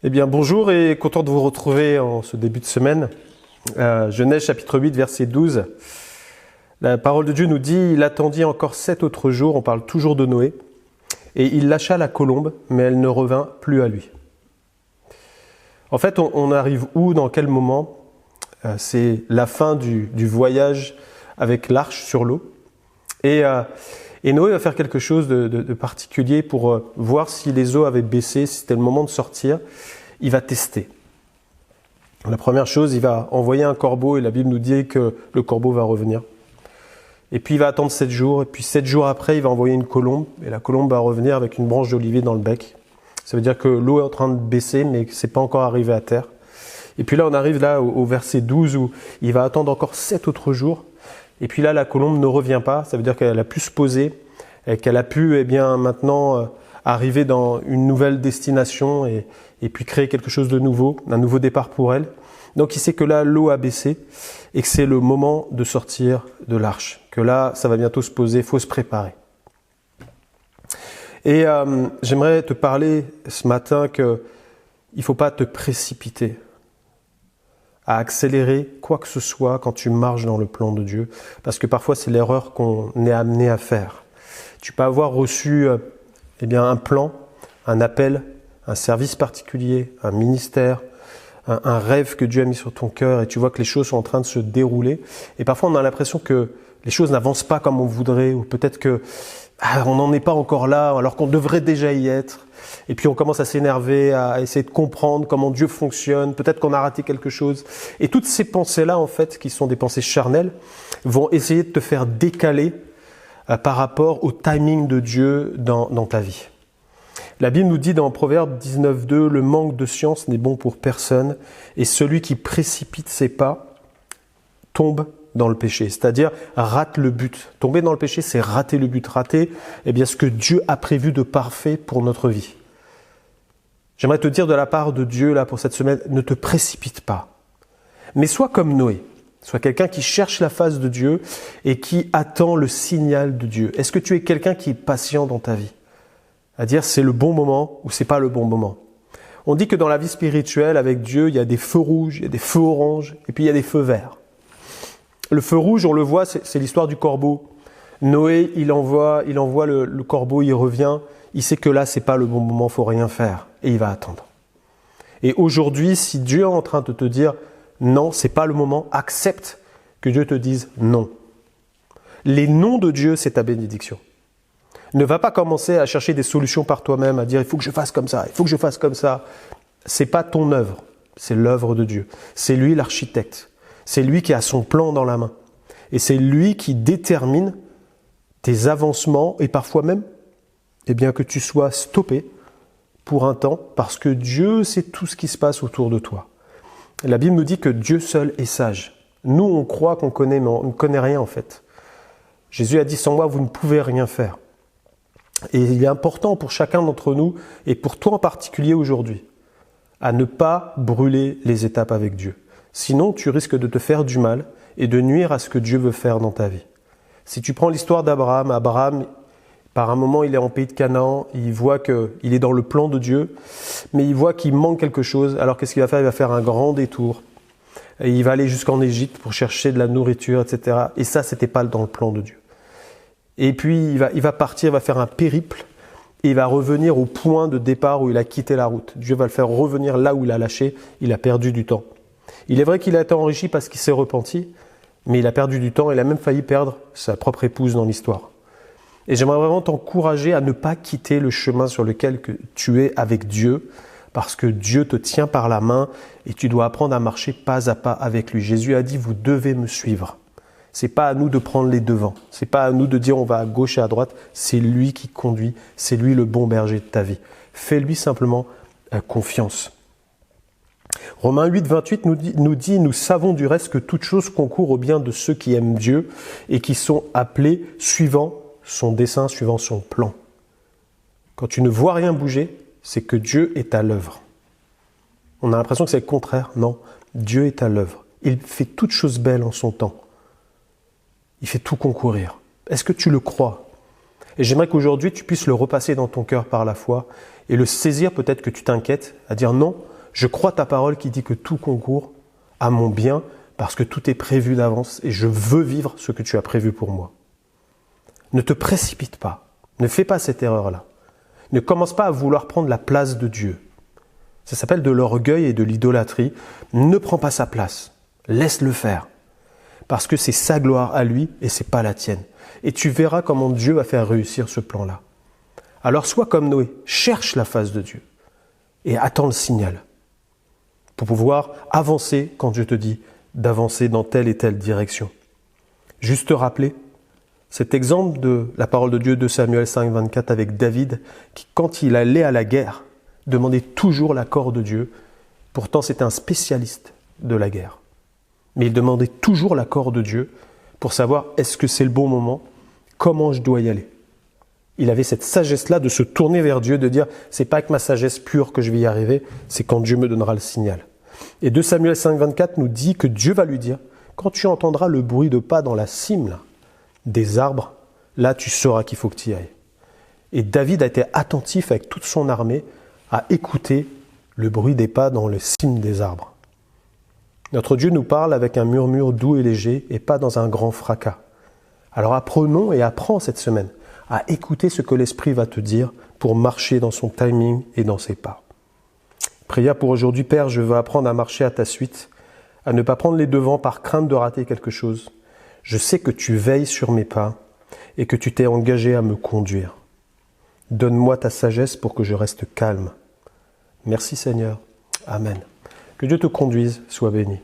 Eh bien, bonjour et content de vous retrouver en ce début de semaine. Genèse chapitre 8, verset 12. La parole de Dieu nous dit « Il attendit encore 7 autres jours », on parle toujours de Noé, « et il lâcha la colombe, mais elle ne revint plus à lui. » En fait, on arrive où, dans quel moment? C'est la fin du voyage avec l'arche sur l'eau. Et Noé va faire quelque chose de particulier pour voir si les eaux avaient baissé, si c'était le moment de sortir. Il va tester. La première chose, il va envoyer un corbeau et la Bible nous dit que le corbeau va revenir. Et puis il va attendre 7 jours, et puis 7 jours après, il va envoyer une colombe, et la colombe va revenir avec une branche d'olivier dans le bec. Ça veut dire que l'eau est en train de baisser, mais que c'est pas encore arrivé à terre. Et puis là, on arrive là au verset 12 où il va attendre encore 7 autres jours. Et puis là, la colombe ne revient pas. Ça veut dire qu'elle a pu se poser, et qu'elle a pu maintenant arriver dans une nouvelle destination et puis créer quelque chose de nouveau, un nouveau départ pour elle. Donc il sait que là, l'eau a baissé et que c'est le moment de sortir de l'arche. Que là, ça va bientôt se poser, il faut se préparer. Et j'aimerais te parler ce matin qu'il ne faut pas te précipiter à accélérer quoi que ce soit quand tu marches dans le plan de Dieu, parce que parfois c'est l'erreur qu'on est amené à faire. Tu peux avoir reçu un plan, un appel, un service particulier, un ministère, un rêve que Dieu a mis sur ton cœur et tu vois que les choses sont en train de se dérouler. Et parfois on a l'impression que les choses n'avancent pas comme on voudrait, ou peut-être que on n'en est pas encore là alors qu'on devrait déjà y être. Et puis on commence à s'énerver, à essayer de comprendre comment Dieu fonctionne, peut-être qu'on a raté quelque chose. Et toutes ces pensées-là, en fait, qui sont des pensées charnelles, vont essayer de te faire décaler par rapport au timing de Dieu dans ta vie. La Bible nous dit dans Proverbe 19.2, « Le manque de science n'est bon pour personne, et celui qui précipite ses pas tombe dans le péché. » C'est-à-dire rate le but. Tomber dans le péché, c'est rater le but. Rater ce que Dieu a prévu de parfait pour notre vie. J'aimerais te dire de la part de Dieu, là, pour cette semaine, ne te précipite pas. Mais sois comme Noé. Sois quelqu'un qui cherche la face de Dieu et qui attend le signal de Dieu. Est-ce que tu es quelqu'un qui est patient dans ta vie? À dire c'est le bon moment ou c'est pas le bon moment. On dit que dans la vie spirituelle, avec Dieu, il y a des feux rouges, il y a des feux oranges et puis il y a des feux verts. Le feu rouge, on le voit, c'est l'histoire du corbeau. Noé, il envoie le corbeau, il revient. Il sait que là, c'est pas le bon moment, il faut rien faire. Et il va attendre. Et aujourd'hui, si Dieu est en train de te dire non, c'est pas le moment, accepte que Dieu te dise non. Les noms de Dieu, c'est ta bénédiction. Ne va pas commencer à chercher des solutions par toi-même, à dire il faut que je fasse comme ça, il faut que je fasse comme ça. C'est pas ton œuvre, c'est l'œuvre de Dieu. C'est lui l'architecte. C'est lui qui a son plan dans la main. Et c'est lui qui détermine tes avancements et parfois même que tu sois stoppé pour un temps parce que Dieu sait tout ce qui se passe autour de toi. Et la Bible nous dit que Dieu seul est sage. Nous, on croit qu'on connaît, mais on ne connaît rien en fait. Jésus a dit « Sans moi, vous ne pouvez rien faire ». Et il est important pour chacun d'entre nous, et pour toi en particulier aujourd'hui, à ne pas brûler les étapes avec Dieu. Sinon, tu risques de te faire du mal et de nuire à ce que Dieu veut faire dans ta vie. Si tu prends l'histoire d'Abraham, Abraham, par un moment, il est en pays de Canaan, il voit qu'il est dans le plan de Dieu, mais il voit qu'il manque quelque chose. Alors qu'est-ce qu'il va faire? Il va faire un grand détour. Et il va aller jusqu'en Égypte pour chercher de la nourriture, etc. Et ça, c'était pas dans le plan de Dieu. Et puis, il va partir, il va faire un périple, et il va revenir au point de départ où il a quitté la route. Dieu va le faire revenir là où il a lâché, il a perdu du temps. Il est vrai qu'il a été enrichi parce qu'il s'est repenti, mais il a perdu du temps, il a même failli perdre sa propre épouse dans l'histoire. Et j'aimerais vraiment t'encourager à ne pas quitter le chemin sur lequel tu es avec Dieu, parce que Dieu te tient par la main et tu dois apprendre à marcher pas à pas avec lui. Jésus a dit, vous devez me suivre. C'est pas à nous de prendre les devants. C'est pas à nous de dire on va à gauche et à droite. C'est lui qui conduit. C'est lui le bon berger de ta vie. Fais-lui simplement confiance. Romains 8, 28 nous dit « Nous savons du reste que toute chose concourt au bien de ceux qui aiment Dieu et qui sont appelés suivant son dessein, suivant son plan. » Quand tu ne vois rien bouger, c'est que Dieu est à l'œuvre. On a l'impression que c'est le contraire. Non, Dieu est à l'œuvre. Il fait toutes choses belles en son temps. Il fait tout concourir. Est-ce que tu le crois? Et j'aimerais qu'aujourd'hui, tu puisses le repasser dans ton cœur par la foi et le saisir, peut-être que tu t'inquiètes, à dire non, Je crois ta parole qui dit que tout concourt à mon bien parce que tout est prévu d'avance et je veux vivre ce que tu as prévu pour moi. Ne te précipite pas. Ne fais pas cette erreur-là. Ne commence pas à vouloir prendre la place de Dieu. Ça s'appelle de l'orgueil et de l'idolâtrie. Ne prends pas sa place. Laisse-le faire. Parce que c'est sa gloire à lui et c'est pas la tienne. Et tu verras comment Dieu va faire réussir ce plan-là. Alors sois comme Noé. Cherche la face de Dieu. Et attends le signal. Pour pouvoir avancer quand Dieu te dit d'avancer dans telle et telle direction. Juste te rappeler cet exemple de la parole de Dieu de Samuel 5, 24 avec David, qui quand il allait à la guerre, demandait toujours l'accord de Dieu. Pourtant, c'était un spécialiste de la guerre. Mais il demandait toujours l'accord de Dieu pour savoir est-ce que c'est le bon moment, comment je dois y aller. Il avait cette sagesse-là de se tourner vers Dieu, de dire c'est pas avec ma sagesse pure que je vais y arriver, c'est quand Dieu me donnera le signal. Et 2 Samuel 5, 24 nous dit que Dieu va lui dire quand tu entendras le bruit de pas dans la cime là, des arbres, là tu sauras qu'il faut que tu y ailles. Et David a été attentif avec toute son armée à écouter le bruit des pas dans les cimes des arbres. Notre Dieu nous parle avec un murmure doux et léger et pas dans un grand fracas. Alors apprenons et apprends cette semaine à écouter ce que l'Esprit va te dire pour marcher dans son timing et dans ses pas. Prière pour aujourd'hui, Père, je veux apprendre à marcher à ta suite, à ne pas prendre les devants par crainte de rater quelque chose. Je sais que tu veilles sur mes pas et que tu t'es engagé à me conduire. Donne-moi ta sagesse pour que je reste calme. Merci Seigneur. Amen. Que Dieu te conduise, sois béni.